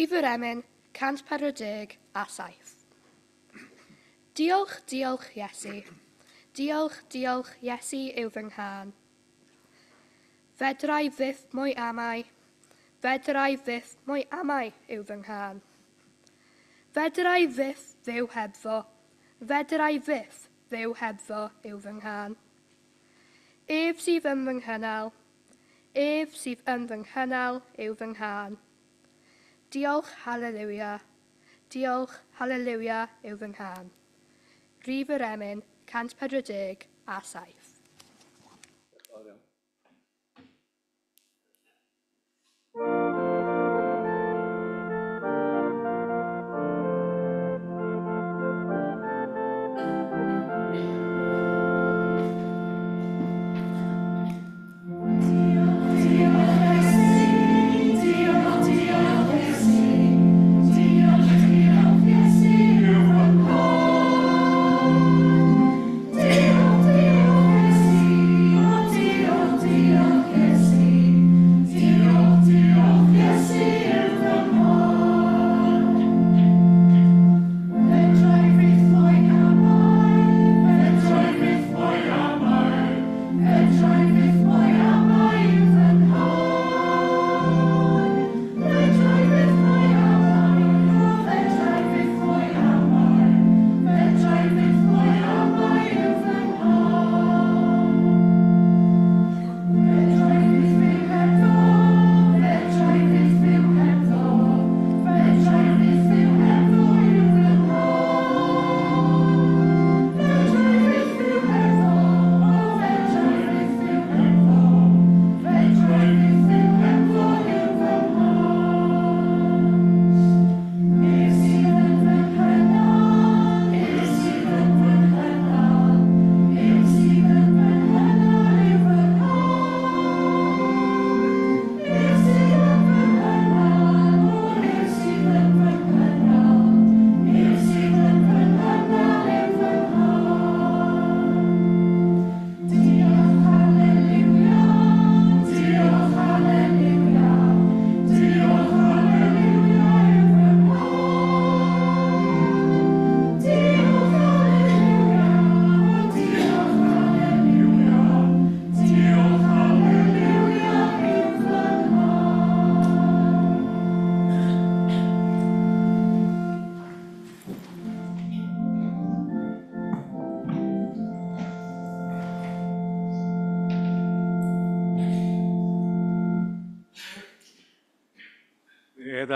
Rhif yr emyn 147. Diolch, diolch, Iesu. Diolch, diolch, Iesu yw fy nghân. Fedrai fyth mwy amau. Fedrai fyth mwy amau yw fy nghân. Fedrai fyth fyw hebddo. Fedrai fyth fyw hebddo yw fy nghân. Ef sydd yn fy nghynnal. Ef sydd yn fy nghynnal yw fy nghân. Diolch, halleluia. Diolch, halleluia yw fy nghân. Rhif yr emyn 147.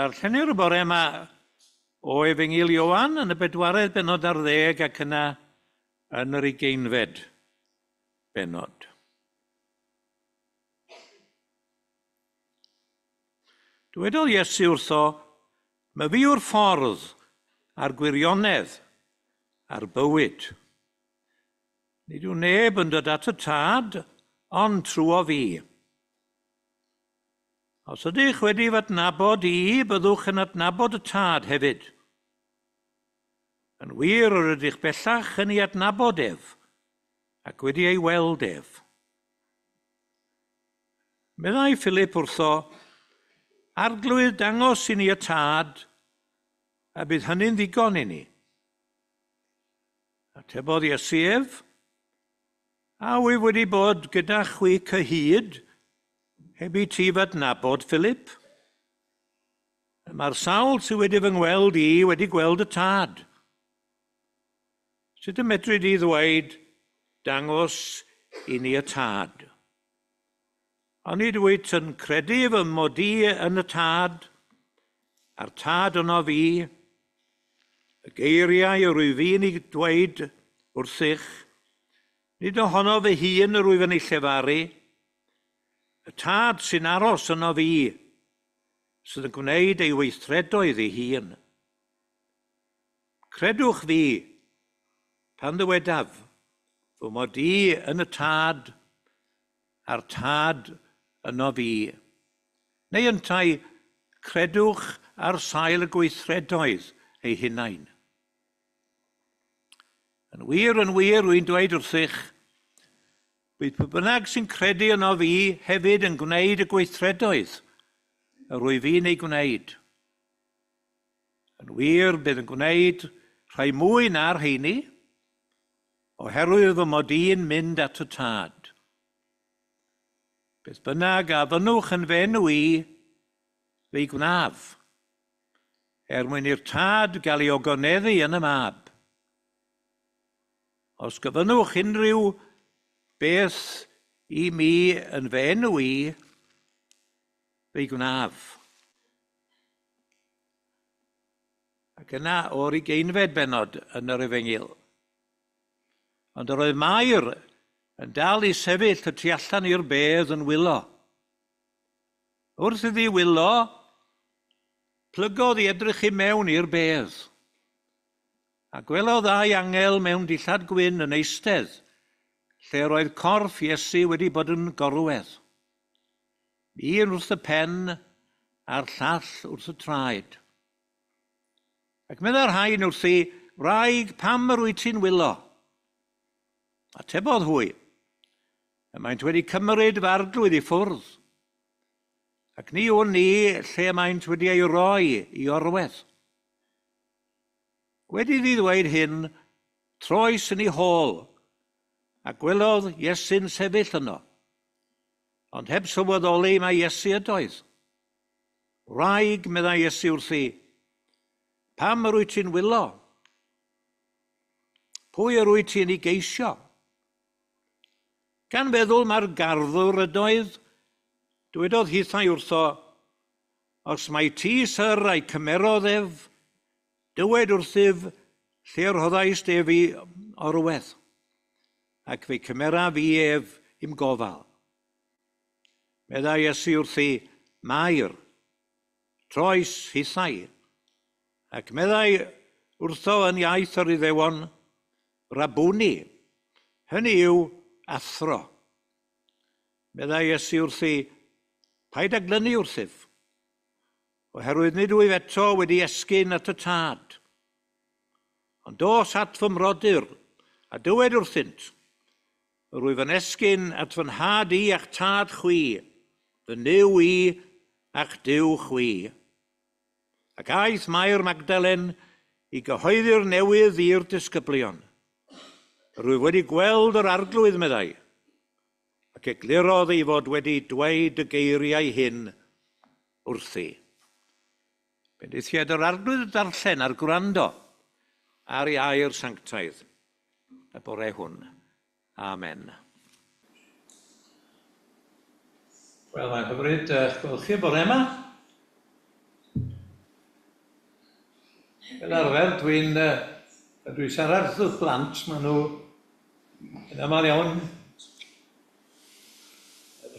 Darllenir y bore yma o Efengyl Ioan yn y 4 bennod ar 10 ac yna yn yr 20 bennod. Dywedodd Iesu wrtho, mae fi yw'r ffordd a'r gwirionedd a'r bywyd. Nid yw neb yn dod at y tad, ond trwy o fi. Os ydych wedi fy adnabod I, byddwch yn adnabod y tad hefyd. Yn wir yr ydych bellach yn ei adnabod ef, ac wedi ei weld ef. Meddai Philip wrtho, arglwydd dangos I ni y tad, a bydd hynny'n ddigon I ni. Atebodd Iesu ef, a wyf wedi bod gyda chwi cyhyd, heb I ti fy adnabod, Philip. Mae'r sawl sydd wedi fy ngweld I wedi gweld y tad. Sut y medru di ddweud, dangos I ni y tad. Ond I dweud yn credu fy mod I yn y tad, a'r tad yno fi, y geiriau yr wyf fi'n ei dweud wrthych, nid ohono fy hun yr wyf yn ei llefaru, y tad sy'n aros yno fi, sydd yn gwneud ei weithredoedd ei hun. Credwch fi, pan ddywedaf, fy mod I yn y tad, a'r tad yno fi. Neu yntai, credwch ar sail y gweithredoedd ei hunain. Yn wir, wy'n dweud wrthych, bydd pwy bynnag sy'n credu yno fi hefyd yn gwneud y gweithredoedd, yr wyf fi'n ei gwneud. Yn wir bydd yn gwneud rhai mwy na'r heini, oherwydd fy mod i'n mynd at y tad. Beth bynnag a fynnwch yn fenw i, fe'i gwnaf, mwyn i'r tad gael ei ogoneddu yn y mab. Os gyfynnwch unrhyw beth i mi yn fenw i, fe'i gwnaf. Ac yna o'r 20 bennod yn yr Efengyl. Ond yr oedd Mair yn dal i sefyll y tu allan i'r bedd yn wylo. Wrth iddi wylo, plygodd i edrych i mewn i'r bedd. A gwelodd ddau angel mewn dillad gwyn yn eistedd, lle roedd corff Iesu wedi bod yn gorwedd. Un wrth y pen a'r llall wrth y traed. Ac medda'r rhain wrthi, wraig, pam yr wyt ti'n wylo? Atebodd hwy, y maent wedi cymryd fy arglwydd i ffwrdd, ac ni o'n ni lle maent wedi ei roi i orwedd. Wedi ddi ddweud hyn, troes yn ei hôl, a gwelodd Iesu'n sefyll yno, ond heb sylweddoli mae Iesu ydoedd. Wraig, medda Iesu wrthi, pam yr wyt ti'n wylo? Pwy yr wyt ti'n ei geisio? Gan feddwl mae'r garddwr ydoedd, dywedodd hithau wrtho, os mae ti, syr, a'i cymerodd ef, dywed wrthyf lle rhoddais ef i orwedd, ac fe cymera fi ef i'm gofal. Medda Iesu wrthi, Mair, troes hithau, ac meddai wrtho yn iaith yr Iddewon, Rabwni, hynny yw athro. Meddai Iesu wrthi, paid â glynu wrthyf, oherwydd nid wyf eto wedi esgyn at y tad. Ond dos at fy mrodyr, a dywed wrthynt, rwyf yn esgyn at fy nhad i a'ch tad chwi, fy niw i a'ch diw chwi. Ac aeth Mair Magdalen i gyhoeddi'r newydd i'r disgyblion. Rwyf wedi gweld yr arglwydd, meddai, ac eglurodd ei fod wedi dweud y geiriau hyn wrthi. Bendithiad yr arglwydd darllen ar gwrando ar ei air sanctaidd y bore hwn. Amen. Wel, mae'n hyfryd gweld chi bore yma. Fel arfer, dwi'n siarad wrth blant, maen nhw yn aml iawn.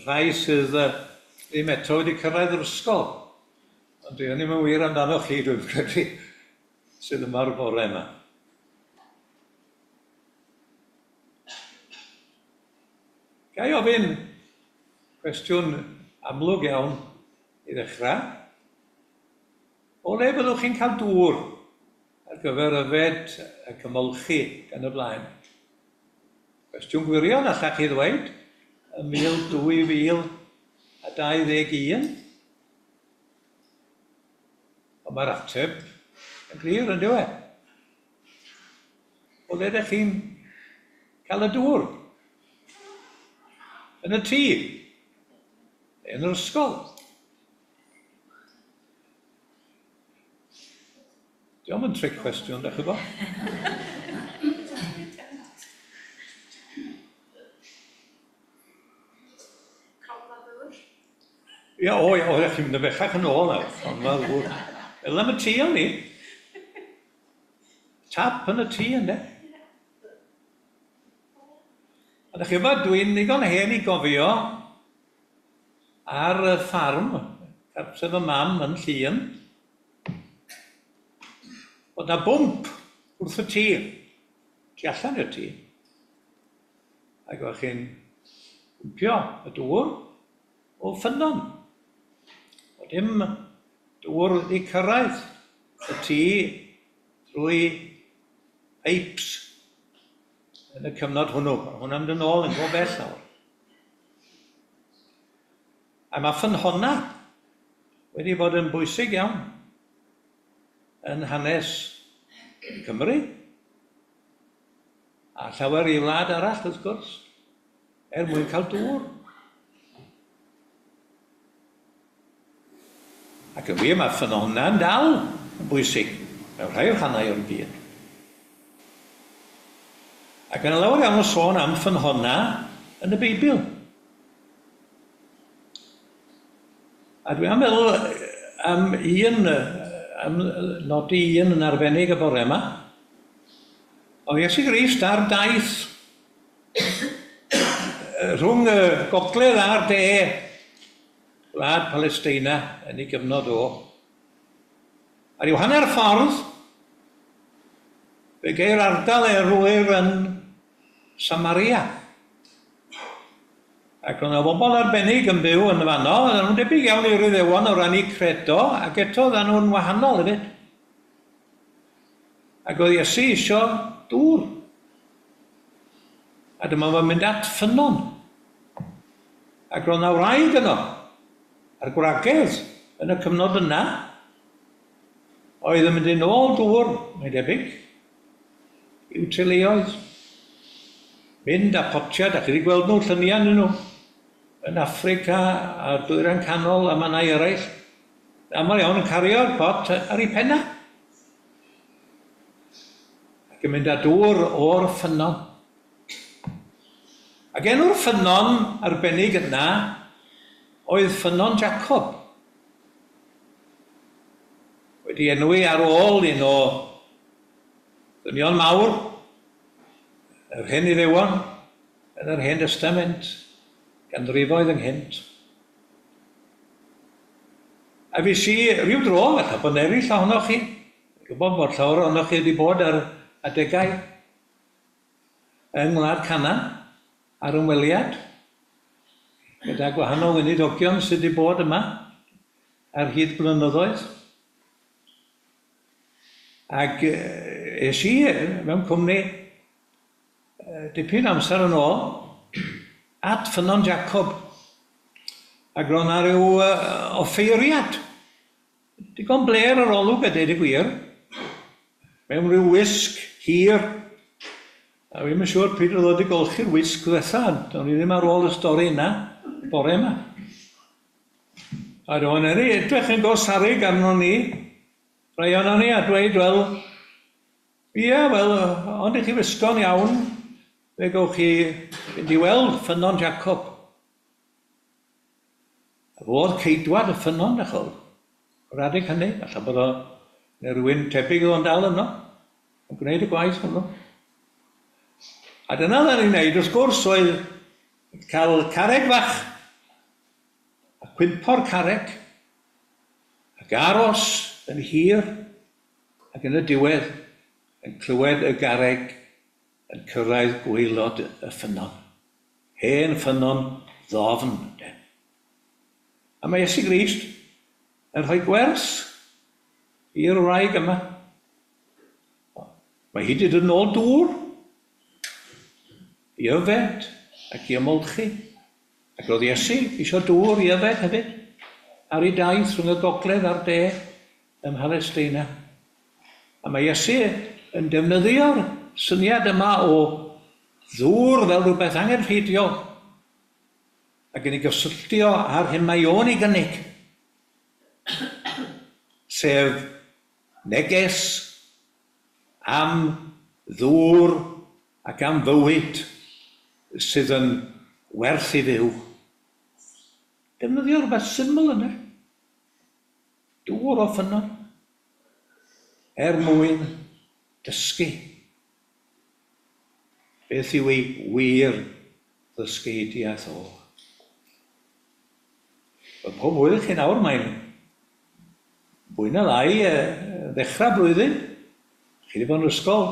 Rhai sydd ddim eto wedi cyrraedd yr ysgol. Ond dwi ddim yn wir amdano chi, dwi'n credu, sydd yma'r bore yma. Ga i ofyn cwestiwn amlwg iawn i ddechrau. O le byddwch chi'n cael dŵr ar gyfer yfed a cymolchi gan y blaen? Cwestiwn gwirion allach chi ddweud, y 2021. Ond mae'r ateb yn glir yn dywe. O le ydych chi'n cael y dŵr? Yn y tŷ? Yn yr ysgol? Diolch yn tric cwestiwn, dach chi bo? Ia, ydych chi'n mynd y bechach yn ôl nawr. Ond mae'n ddŵr. Fel am y tŷ o'n ni. Tap yn y tŷ, ynddo? A dach chi bo, dwi'n ddigon hen i gofio ar y ffarm, cartref y mam yn Llŷn, bod na bwmp wrth y tŷ, tu allan i'r tŷ. Ac o'ch chi'n bwmpio y dŵr o ffynnon. O dim dŵr i cyrraedd y tŷ drwy pipes yn y cyfnod hwnnw. Hwnnw'n mynd yn ôl yn go bell nawr. A mae ffynhonna wedi bod yn bwysig iawn. yn hanes Cymru. A llawer i wlad arall, wrth gwrs, mwyn cael dŵr. Ac yn wir, mae ffynonau'n dal yn bwysig mewn rhai o'r rhannau o'r byd. Ac yn lawer iawn o sôn am ffynonau yn y Beibl. A dwi am meddwl am nodi un yn arbennig y bore yma. O Iesu Grist ar daith rhwng y gogledd a'r de Gwlad Palestina yn ei gyfnod o. Ar yw hanner ffordd, fe geir ardal erwyr yn Samaria. Ac oedd yna bobl arbennig yn byw yn y fanno, oedd nhw'n debyg iawn i'r Iddewon o rannu credo, ac eto oedd nhw'n wahanol hefyd. Ac oedd Iesu isio dŵr. A dyma fo'n mynd at ffynon. Ac oedd yna wraig yno, a'r gwragedd yn y cyfnod yna, oedd yn mynd i nôl dŵr, mae'n debyg, i'w teuluoedd. Mynd a potiad, ac wedi gweld nhw llyniau nhw, yn Affrica a Dwyrain Canol a mannau eraill. Aml iawn yn cario'r pot ar ei penna. Ac yn mynd â dŵr o'r ffynon. Ac enw'r ffynon arbennig yna oedd ffynon Jacob. Wedi enwi ar ôl un o ddynion mawr, yr hen Iddewon, yn yr Hen Testament, ganrifoedd ynghynt. A fes i rhyw dro, falle bod eraill ohonoch chi, gwybod bod llawer ohonoch chi wedi bod ar adegau yng Ngwlad Canan ar ymweliad, gyda gwahanol weinidogion sydd wedi bod yma ar hyd blynyddoedd. Ac es i mewn cwmni dipyn amser yn ôl at ffynon Jacob. Ac roedd yna ryw offeiriad. Digon bler ar olwg a deud y gwir. Mewn ryw wisg hir. A fi'n yn siŵr pryd oedd wedi golchi'r wisg ddetha. Do'n i ddim ar ôl y stori yna, bore yma. A do'n i edrych yn gosarig arno ni. Rai o'na ni a dweud, wel, ond i chi wisgo'n iawn, fe gowch chi fynd i weld ffynon Jacob. A fodd ceidwad y ffynon achol. O'r adeg hynny, alla bod o rhywun tebyg o'n dal yno, yn gwneud y gwaith hwnnw. A dyna dda ni'n neud, wrth gwrs, oedd cael carreg fach, a cwympo'r carreg, ac aros yn hir, ac yn y diwedd yn clywed y garreg yn cyrraedd gwaelod y ffynon. Hen ffynon ddofn. A mae Iesu Grist yn rhoi gwers i'r wraig yma. Mae hi wedi dod yn ôl dŵr i yfed ac i ymolchi. Ac roedd Iesu eisiau dŵr i yfed hefyd ar ei daith rhwng y gogledd a'r de ym Mhalesteina. A mae Iesu yn defnyddio'r syniad yma o ddŵr fel rhywbeth angenrheidiol ac yn ei gysylltio ar hyn mae o'n ei gynnig. Sef neges am ddŵr ac am fywyd sydd yn werth i fyw. Defnyddio rhywbeth syml yna. Dŵr o ffynon. Mwyn dysgu. Beth yw ei wir ddysgeidiaeth o. Pob blwyddyn chi nawr mae'n fwy na ddau ddechrau blwyddyn. Chi wedi bod yn ysgol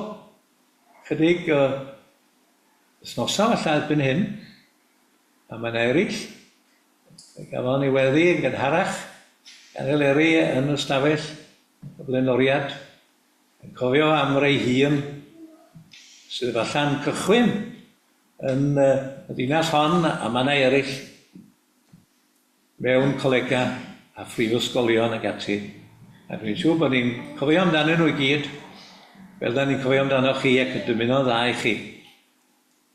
chydig wythnosau falle erbyn hyn. A mae'n eraill. Gafodd ni weddi yn gynharach gan Eleri yn y stafell y blaenoriad. Yn cofio am rei hun sydd falle'n cychwyn yn y dinas hon a mannau eraill mewn colega a phrifysgolion ac ati. A dwi'n siŵr bod ni'n cofio amdano nhw I gyd, fel da ni'n cofio amdano chi ac yn dymuno dda I chi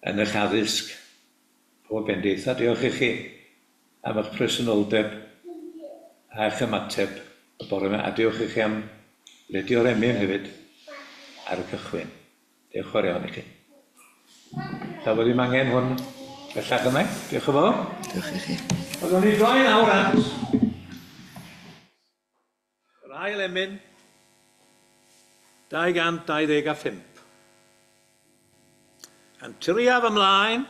yn eich addysg. Pob bendith, a diolch I chi am eich presenoldeb a eich ymateb y bore yma. A diolch I chi am ledio'r emyn hefyd ar y cychwyn. Diolch fawr iawn I chi. Ta bod ddim angen hwn bellach yma. Diolch yn fawr. Diolch I chi. Oeddwn ni droi nawr at yr ail emyn 225. Yn tiriaf ymlaen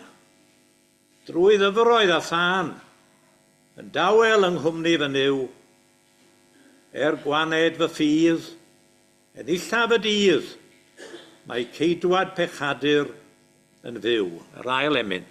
drwy ddyfroedd a thân yn dawel yng nghwmni fy niw gwaned fy ffydd yn illaf y dydd mae ceidwad pechadur yn fyw. Yr ail emyn.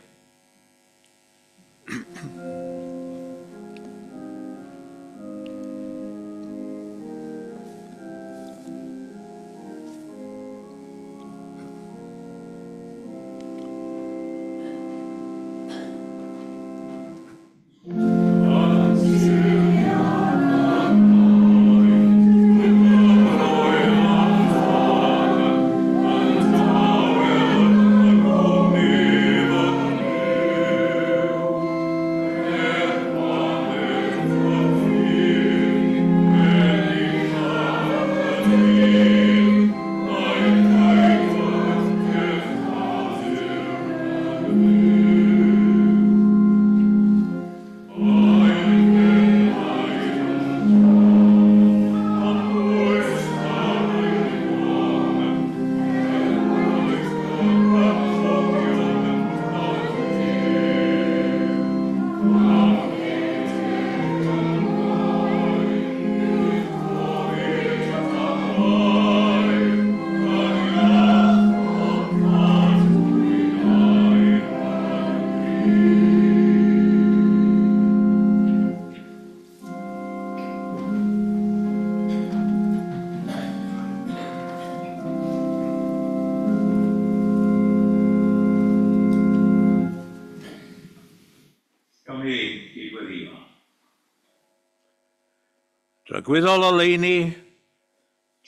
Dragwyddol o leini,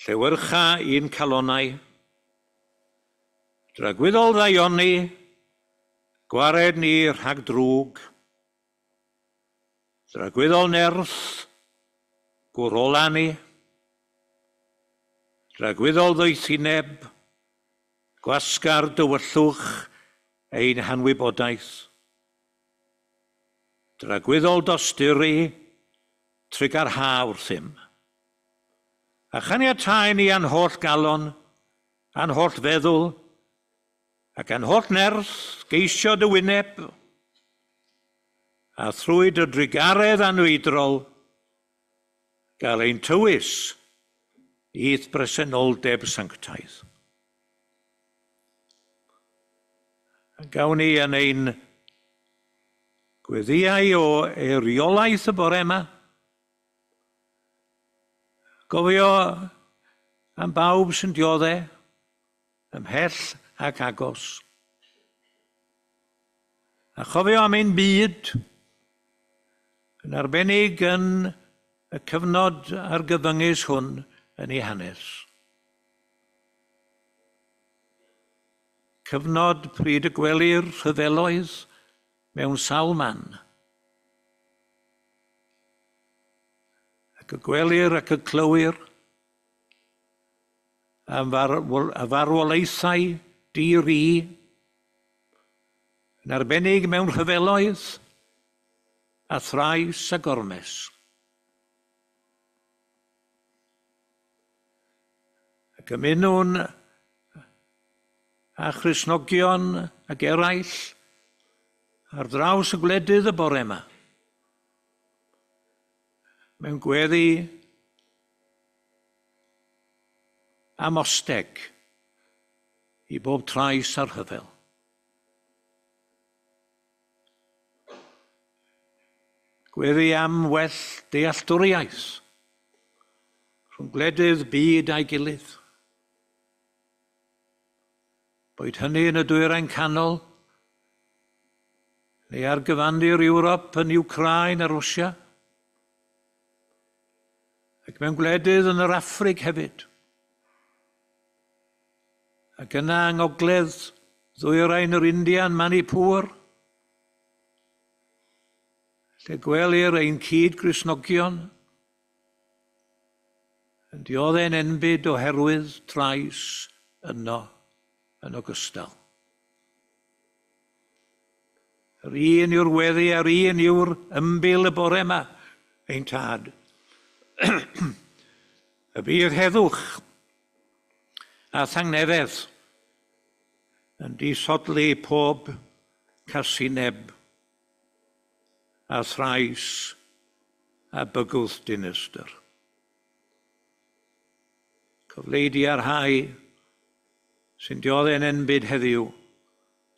llewyrcha un calonau. Dragwyddol ddaioni, gwared ni rhag drwg. Dragwyddol nerth, gwrola ni. Dragwyddol ddwythineb, gwasgar dywyllwch ein hanwybodaeth. Dragwyddol dosturi, trigar ha wrthym. A chaniatáu ni an holl galon, an holl feddwl, ac an holl nerth geisio dy wyneb, a thrwy dy drigaredd anwydrol, gael ein tywys i'r bresenoldeb sanctaidd. A gawn ni yn ein gweddiau o eiriolaeth y bore yma, gofio am bawb sy'n dioddau, ymhell ac agos. A chofio am ein byd, yn arbennig yn y cyfnod ar gyfyngys hwn yn ei hanes. Cyfnod pryd y gwelir rhyfeloedd mewn sawl man. Ac y gwelir ac y clywir a farwolaethau di-ri yn arbennig mewn rhyfeloedd a thrais a gormes. Ac ymunwn a Christnogion ac eraill ar draws y gwledydd y bore yma. Mewn gweddi amosteg i bob trais a'r rhyfel. Gweddi am well dealltwriaeth rhwng gwledydd byd a'i gilydd. Boed hynny yn y dwyrain canol, neu ar gyfandir Ewrop yn Wcrain a Rwsia, Ac mewn gwledydd yn yr Affrig hefyd. Ac yna yng ngogledd ddwyrain yr India yn Manipur, lle gwelir ein cyd Gristnogion yn dioddau'n enbyd oherwydd trais yno yn ogystal. Yr un yw'r weddi a'r un yw'r ymbil y bore yma, ein tad. Y bydd heddwch a thangnefedd yn disodli pob casineb a thrais a bygwth dinistyr. Cyfleidi ar hau sy'n dioddau'n enbyd heddiw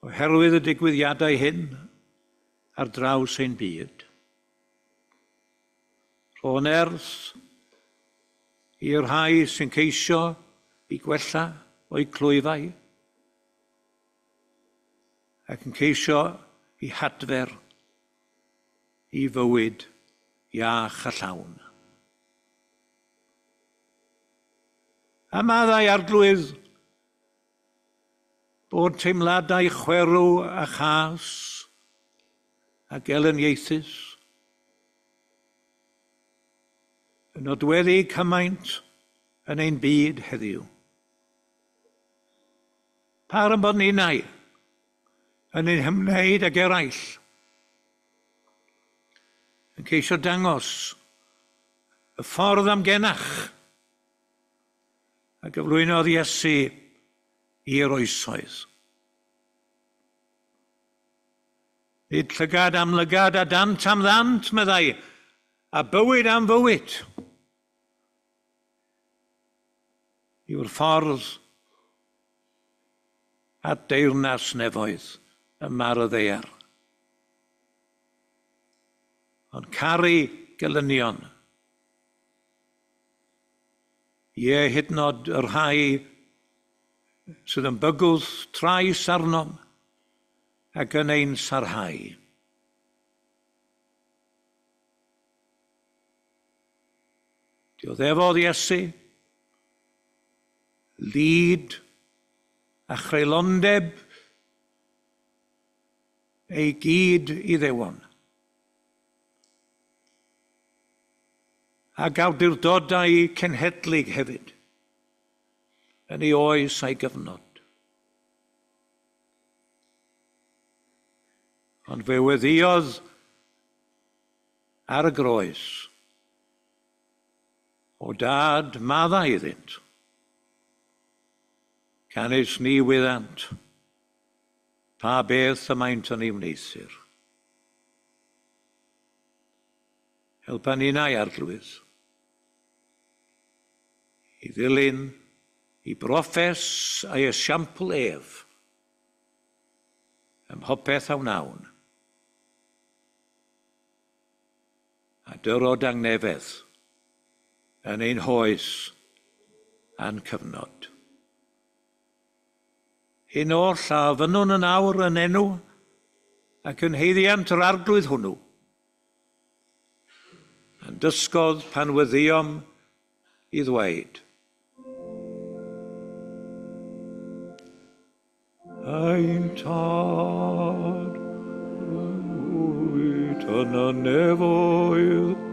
oherwydd y digwyddiadau hyn ar draws ein byd. Rho'n erth i'r rhai sy'n ceisio i gwella o'i clwyfau ac yn ceisio i hadfer i fywyd iach a llawn. A maddau arglwydd bod teimladau chwerw a chas a gelynieithus yn nodweddu cymaint yn ein byd heddiw. Par yn bod ninnau yn ein hymwneud ag eraill yn ceisio dangos y ffordd amgenach a gyflwynodd Iesu i'r oesoedd. Nid llygad am lygad a dant am ddant, meddai, a bywyd am fywyd. Yw'r ffordd at deyrnas nefoedd y mar y ddeiar. Ond caru gelynion. Ie, hyd yn oed yr rhai sydd yn bygwth trais arnom ac yn ein sarhau. Dioddefodd Iesu lyd a chreulondeb ei gyd i ddewon. Ac awdurdodau cenhedlig hefyd yn ei oes a'i gyfnod. Ond fe weddïodd ar y groes o dad maddau iddynt. Canis ni wyddant pa beth y maent yn ei wneithir. Helpa ninnau arglwydd i ddilyn i broffes a'i esiampl ef ym mhopeth a wnawn a dyro dangnefedd yn ein hoes a'n cyfnod. Hyn oll a fynnwn yn awr yn enw ac yn heiddiant yr arglwydd hwnnw. Yn dysgodd pan weddiom i ddweud. Ein tad, wyt yn y nefoedd,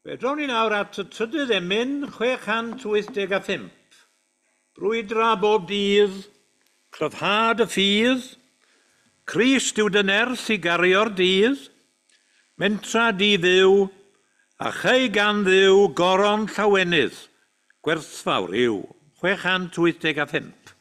Fe drawn ni nawr at y trydydd emyn 685. Brwydra bob dydd, cryfhad y ffydd, Crist yw dy nerth i gario'r dydd, mentra di ddiw, a chei gan ddiw goron llawenydd, gwerthfawr yw 685.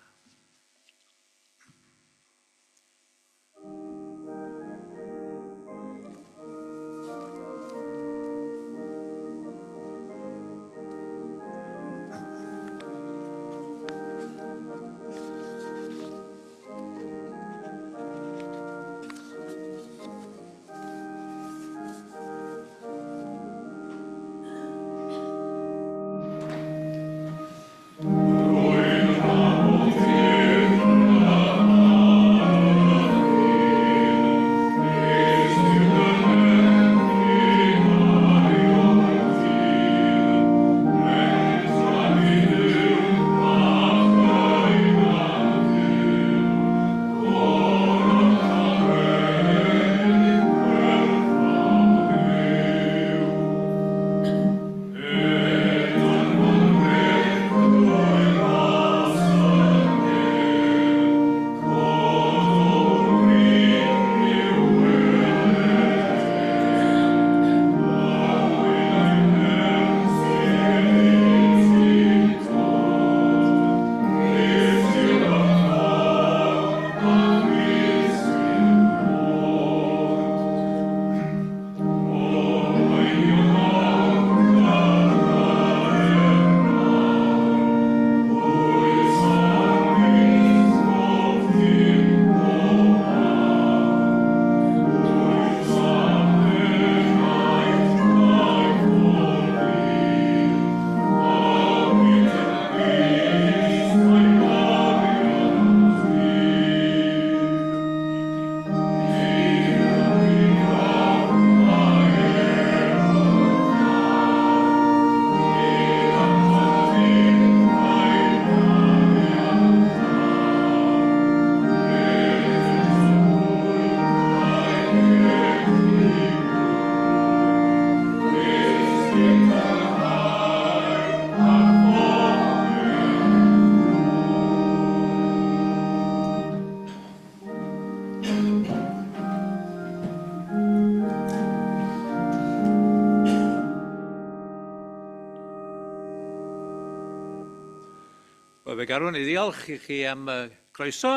Fe garwn i ddiolch i chi am croeso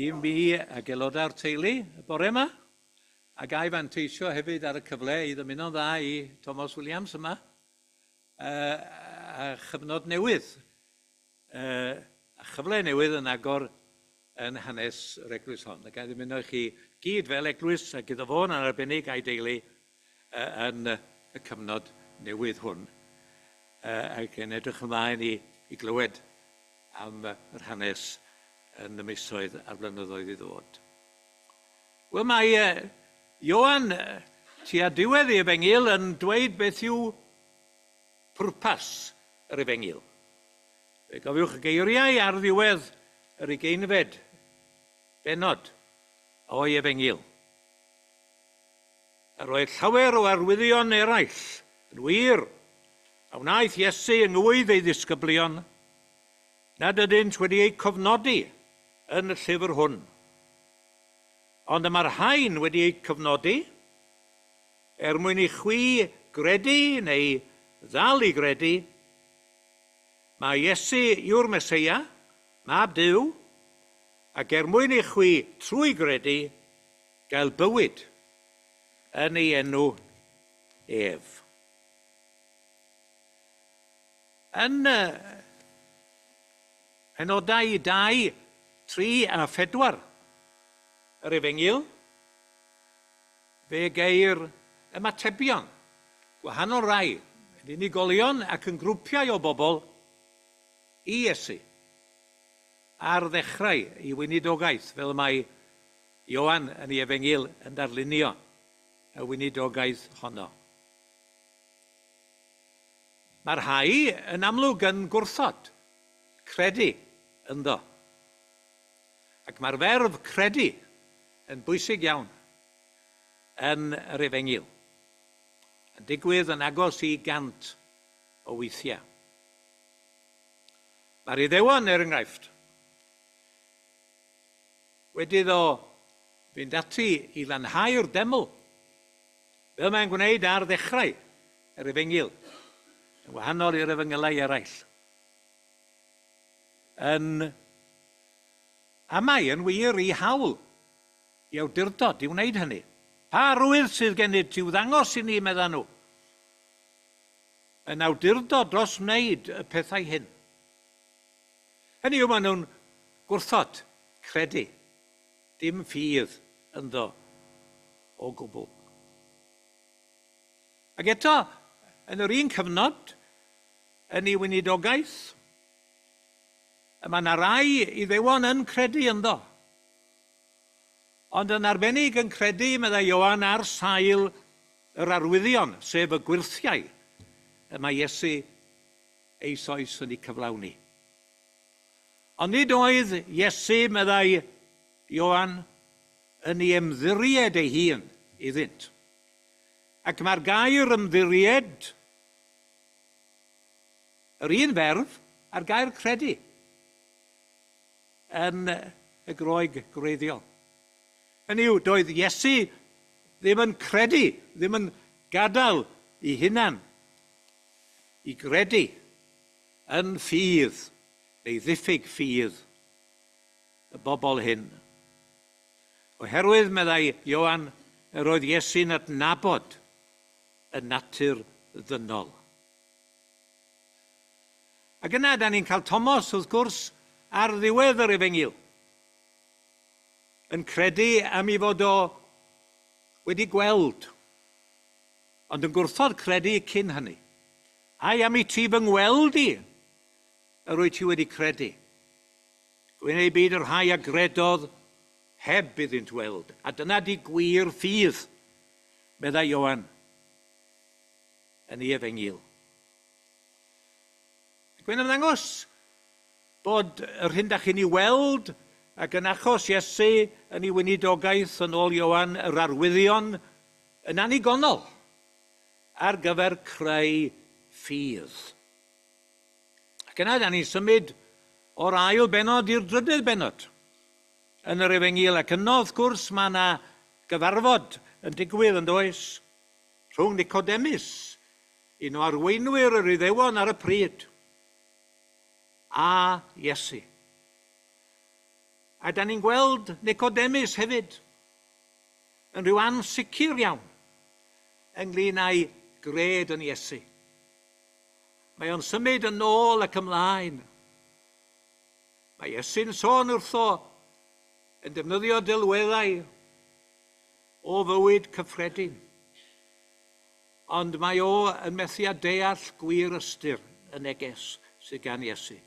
i mi ac aelodau'r teulu y bore yma, a gai fanteisio hefyd ar y cyfle i ddymuno'n dda i Thomas Williams yma, a chyfnod newydd, a chyfle newydd yn agor yn hanes yr eglwys hon. A gai ddymuno i chi gyd fel eglwys ac iddo fo'n arbennig a'i deulu yn y cyfnod newydd hwn, ac yn edrych ymlaen i glywed am yr hanes yn y misoedd a'r blynyddoedd i ddod. Wel, mae Ioan tua diwedd ei efengil yn dweud beth yw pwrpas yr efengil. Fe gofiwch y geiriau ar ddiwedd yr 20fed benod o'i efengil. A roedd llawer o arwyddion eraill yn wir, a wnaeth Iesu yng ngwydd ei ddisgyblion, nad ydynt wedi eu cofnodi yn y llyfr hwn. Ond y mae'r rhain wedi eu cofnodi mwyn i chwi gredu neu ddal i gredu, mae Iesu yw'r Meseia, mab Duw, ac mwyn i chwi trwy gredu gael bywyd yn ei enw ef. Yn penodau 2, 3 a 4 yr efengil, fe geir ymatebion gwahanol rai, yn unigolion ac yn grwpiau o bobl i Iesu ar ddechrau ei weinidogaeth, fel mae Ioan yn ei efengil yn darlunio y weinidogaeth honno. Mae'r rhai yn amlwg yn gwrthod credu ynddo. Ac mae'r ferf credu yn bwysig iawn yn yr efengil. yn digwydd yn agos i 100 o weithiau. Mae'r Iddewon, enghraifft, wedi iddo fynd ati i lanhau'r deml, fel mae'n gwneud ar ddechrau yr Efengyl, yn wahanol i'r Efengylau eraill. A mae yn wir i hawl i awdurdod i wneud hynny. Pa arwydd sydd gennyt i'w ddangos i ni, meddan nhw, yn awdurdod dros wneud y pethau hyn. Hynny yw, maen nhw'n gwrthod credu, dim ffydd ynddo o gwbl. Ac eto, yn yr un cyfnod, yn ei weinidogaeth, mae yna rai Iddewon yn credu ynddo. Ond yn arbennig yn credu, meddai Ioan, ar sail yr arwyddion, sef y gwirthiau, y mae Iesu eisoes yn ei cyflawni. Ond nid oedd Iesu, meddai Ioan, yn ei ymddiried ei hun iddynt. Ac mae'r gair ymddiried, yr un ferf a'r gair credu, yn y Groeg gwreiddiol. Hynny yw, doedd Iesu ddim yn credu, ddim yn gadael i hunan i gredu yn ffydd, neu ddiffyg ffydd, y bobl hyn. Oherwydd, meddai Ioan, yr oedd Iesu'n adnabod y natur ddynol. Ac yna, da ni'n cael Thomas, wrth gwrs, ar ddiwedd yr Efengyl, yn credu am ei fod o wedi gweld, ond yn gwrthod credu cyn hynny. Ai am ei ti fy ngweld i, yr wyt ti wedi credu. Gwyn ei byd yr rhai a gredodd heb iddynt weld. A dyna di gwir ffydd, meddai Ioan, yn ei Efengyl. Gwyn ymddangos bod yr hyn da chi'n ei weld ac yn achos Iesu yn ei weinidogaeth yn ôl Ioan, yr arwyddion yn annigonol ar gyfer creu ffydd. Ac yna, da ni'n symud o'r ail benod i'r drydydd benod yn yr Efengyl, ac yno, wrth gwrs, mae yna gyfarfod yn digwydd yn does rhwng Nicodemus, un o arweinwyr yr Iddewon ar y pryd, a Iesu. A da ni'n gweld Nicodemus hefyd yn rhyw ansicr iawn ynglŷn â'i gred yn Iesu. Mae o'n symud yn ôl ac ymlaen. Mae Iesu'n sôn wrtho yn defnyddio delweddau o fywyd cyffredin. Ond mae o yn methu a deall gwir ystyr y neges sydd gan Iesu.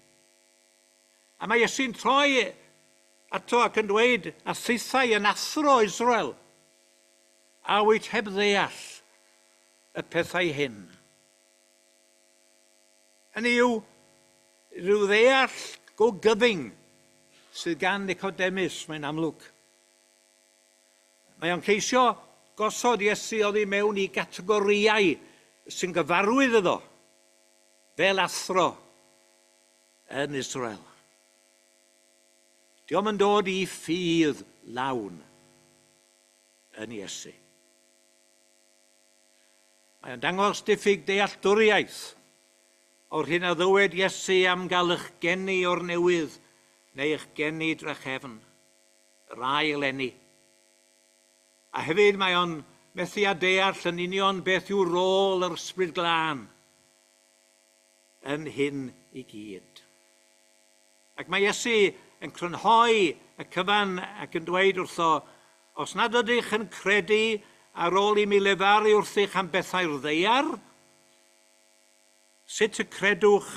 A mae Iesu'n troi ato ac yn dweud a theithau yn athro Israel, a wyt heb ddeall y pethau hyn. Hynny yw, rhyw ddeall go gyfyng sydd gan Nicodemus, mae'n amlwg. Mae o'n ceisio gosod Iesu oddi mewn i gategoriau sy'n gyfarwydd iddo fel athro yn Israel. Diolch yn dod i ffydd lawn yn Iesu. Mae o'n dangos diffyg dealltwriaeth o'r hyn a ddywed Iesu am gael eich geni o'r newydd neu eich geni drachefn, yr ail eni. A hefyd mae o'n methu a deall yn union beth yw rôl yr ysbryd glân yn hyn i gyd. Ac mae Iesu yn crynhoi y cyfan ac yn dweud wrtho, os nad ydych yn credu ar ôl i mi lefaru wrthych am bethau'r ddeiar, sut y credwch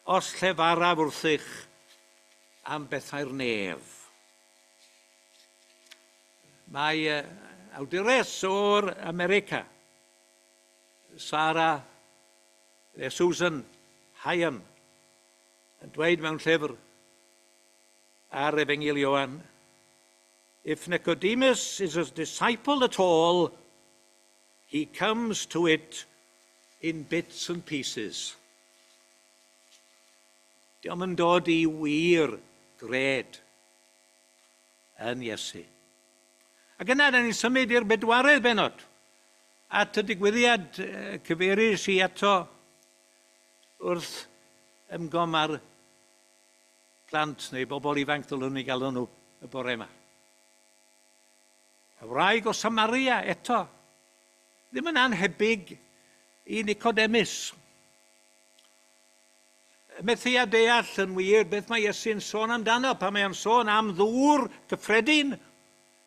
os llefaraf wrthych am bethau'r nef? Mae awdures o'r America, Sarah Susan Hyam, yn dweud mewn llyfr ar Efengyl Ioan, if Nicodemus is a disciple at all, he comes to it in bits and pieces. Diolch yn dod i wir gred yn Iesu. Ac yna, da ni'n symud i'r bedwaredd benod. At y digwyddiad cyfeiris i eto wrth ymgom ar plant neu bobl ifanc ddylwn ni gael nhw y bore yma. Y wraig o Samaria eto, ddim yn anhebyg i Nicodemus. Methu a deall yn wir beth mae Iesu'n sôn amdano pan mae o'n sôn am ddŵr cyffredin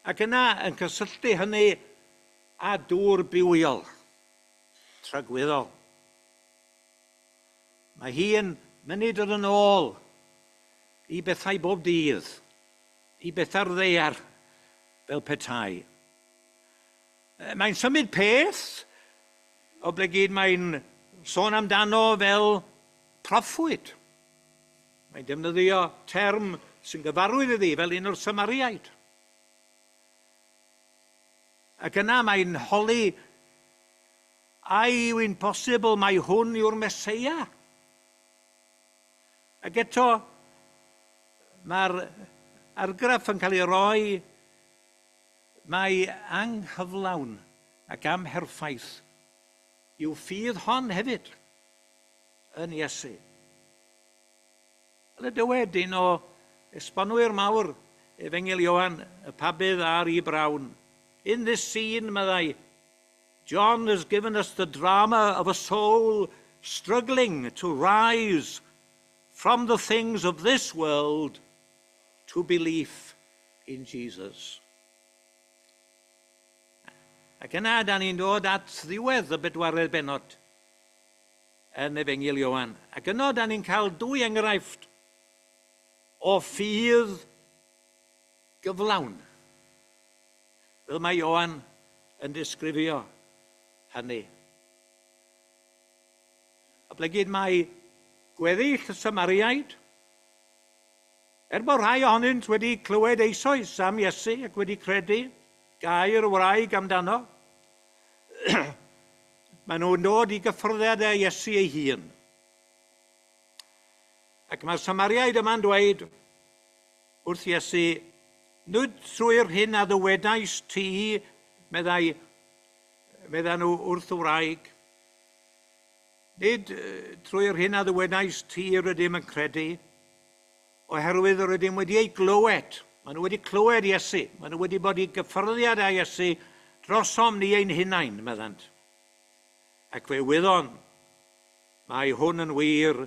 ac yna yn cysylltu hynny a dŵr bywiol, tragweddol. Mae hi yn mynd yn ôl i bethau bob dydd, i bethau'r ddeiar fel petai. Mae'n symud peth, o ble gyd mae'n sôn amdano fel proffwyd. Mae'n defnyddio term sy'n gyfarwydd iddi fel un o'r Samariaid. Ac yna mae'n holi a yw'n posibl mai hwn yw'r Meseia. Ac eto, mae'r argraff yn cael ei roi, mae anghyflawn ac amherffaith yw ffydd hon hefyd yn Iesu. Yn y dywed un o esbonwyr mawr Efengyl Ioan, y pabydd a'r i brawn. In this scene, meddai, John has given us the drama of a soul struggling to rise from the things of this world to belief in Jesus. Ac yna, da ni'n dod at ddiwedd y bedwaredd benod yn Efengyl Ioan. Ac yno, da ni'n cael dwy enghraifft o ffydd gyflawn. Fel mae Ioan yn disgrifio hynny. A ble gyd mae gweddill y Samariaid, bod rhai ohonynt wedi clywed eisoes am Iesu ac wedi credu gair wraig amdano, maen nhw'n dod i gyffyrddiad â Iesu ei hun. Ac mae'r Samariaid yma'n dweud wrth Iesu, nid trwy'r hyn a ddywedais ti, meddan nhw wrth y wraig, nid trwy'r hyn a ddywedais ti rydym yn credu, oherwydd rydym wedi ei glywed. Maen nhw wedi clywed Iesu. Maen nhw wedi bod i gyffyrddiad â Iesu drosom ni ein hunain, meddant. Ac fe wyddon, mae hwn yn wir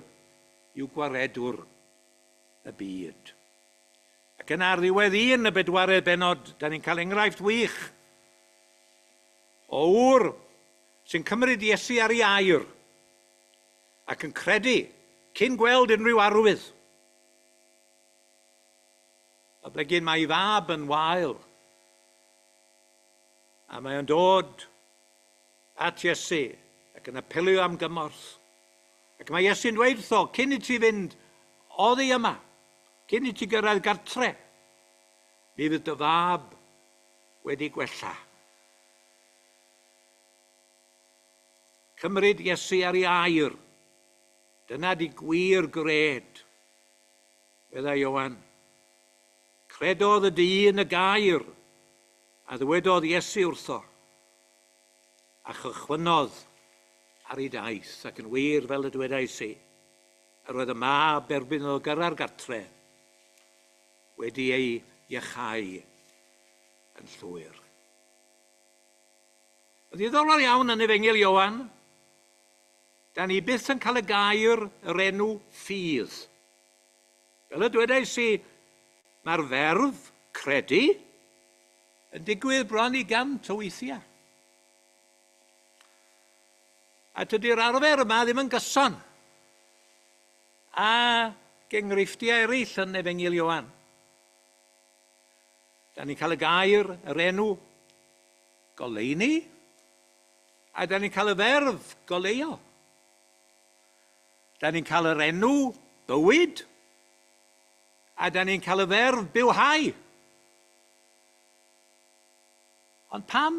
yw gwaredwr y byd. Ac yna ar ddiwedd un y bedwaredd benod, da ni'n cael enghraifft wych o wr sy'n cymryd Iesu ar ei air ac yn credu cyn gweld unrhyw arwydd. A ble gyn mae ei fab yn wael. A mae o'n dod at Iesu ac yn apelio am gymorth. Ac mae Iesu'n dweud wrtho, cyn i ti fynd oddi yma, cyn i ti gyrraedd gartre, mi fydd dy fab wedi gwella. Cymryd Iesu ar ei air. Dyna di gwir gred. Fydda Ioan. Credodd y dyn y gair a ddwedodd Iesu wrtho a chychwynodd ar ei daith ac yn wir fel y dwedais i. Yr oedd y mab erbyn o gyrra'r gartre wedi ei iachau yn llwyr. Yn ddiddorol iawn yn Efengyl Ioan, da ni byth yn cael y gair yr enw ffydd. Fel y dwedais i, mae'r ferf credu yn digwydd bron i 100 o weithiau. A tydi'r arfer yma ddim yn gyson a genghreifftiau eraill yn Efengyl Ioan. Da ni'n cael y gair, yr enw goleuni, a da ni'n cael y ferf goleio. Da ni'n cael yr enw bywyd, a da ni'n cael y ferf bywhau. Ond pam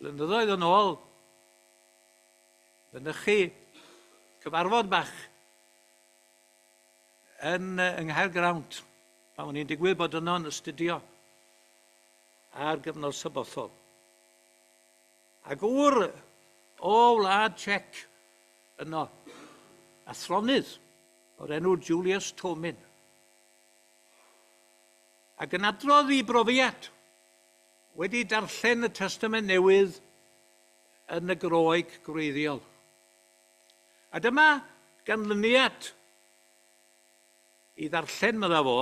Blynyddoedd yn ôl, fyny chi cyfarfod bach yn Nghaergrawnt, pan o'n i'n digwydd bod yno'n astudio ar gyfnod sabothol. Ac wr o wlad Czech yno, athronydd o'r enw Julius Tomin. Ac yn adrodd i brofiad, wedi darllen y Testament Newydd yn y Groeg gwreiddiol. A dyma ganlyniad i ddarllen medda fo,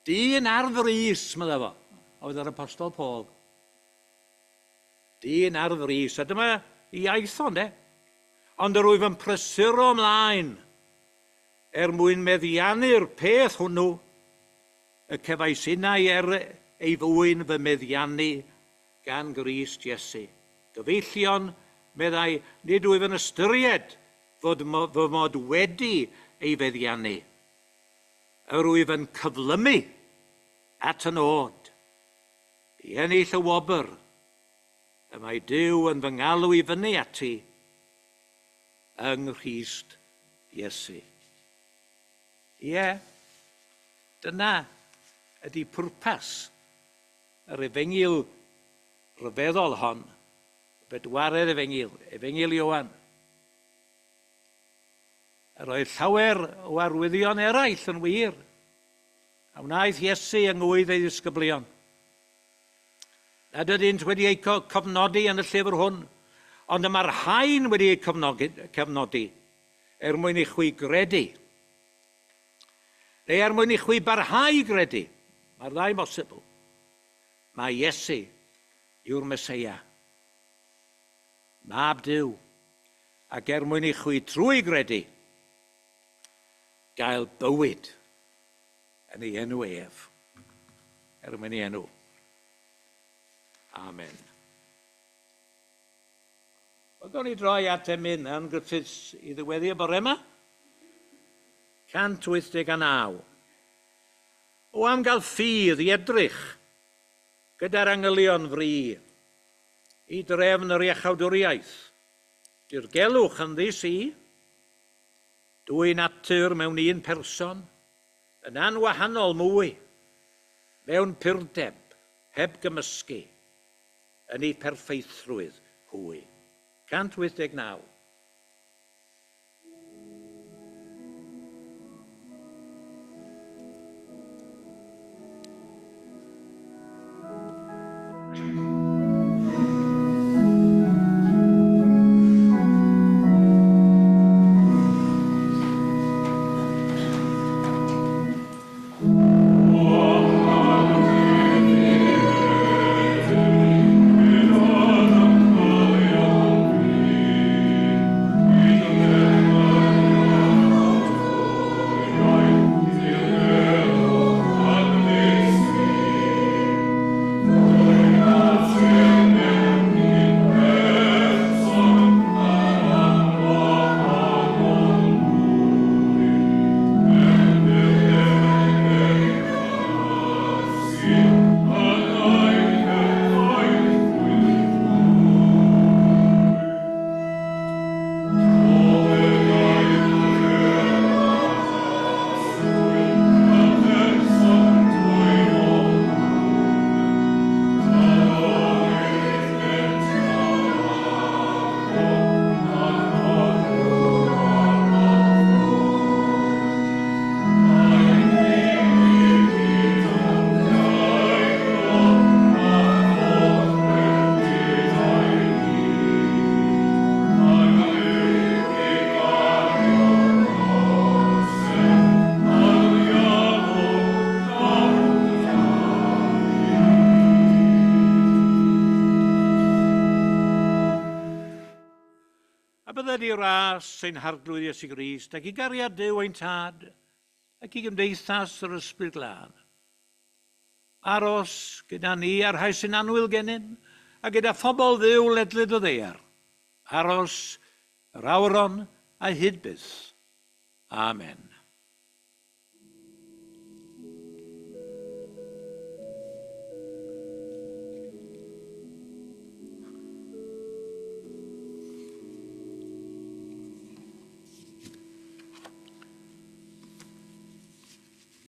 dyn ar frys medda fo, oedd yr apostol Paul. Dyn ar frys, a dyma i iaith ond ond yr wyf yn prysuro ymlaen mwyn meddiannu'r peth hwnnw, y cefais unau ei fwyn fy meddiannu gan Grist Iesu. Gyfeillion, meddai, nid wyf yn ystyried fy mod wedi ei feddiannu. Yr wyf yn cyflymu at y nod, i ennill y wobr, y mae Duw yn fy ngalw i fyny ati yng Nghrist Iesu. Ie, dyna ydy pwrpas yr Efengyl rhyfeddol hon, bedwaredd Efengyl Ioan. Yr oedd llawer o arwyddion eraill yn wir, a wnaeth Iesu yngwydd ei ddisgyblion. Nad ydynt wedi ei cofnodi yn y llyfr hwn, ond mae'r rhain wedi ei cofnodi mwyn i chwi gredu. Neu mwyn i chwi barhau gredu. Mae'r ddau bosibl. Mae Iesu yw'r Meseia. Mab Duw. Ac mwyn i chwi trwy gredu, gael bywyd yn ei enw ef. Mwyn ei enw. Amen. Wel, gawn ni droi at emyn yn Griffiths i ddiweddu y bore yma. 189. O am gael ffydd i edrych gyda'r angylion fri i drefn yr iachawdwriaeth. Dirgelwch yn ddys i, dwy natur mewn un person, yn anwahanol mwy, mewn purdeb, heb gymysgu, yn ei perffeithrwydd hwy. 189. Ydy ras ein harglwydd Iesu Grist, ac i gariad Duw ein tad, ac i gymdeithas yr ysbryd glân. Aros gyda ni ar rhai sy'n anwyl gennym, a gyda phobl Dduw ledlyd o ddeiar. Aros yr awron a hyd byth. Amen.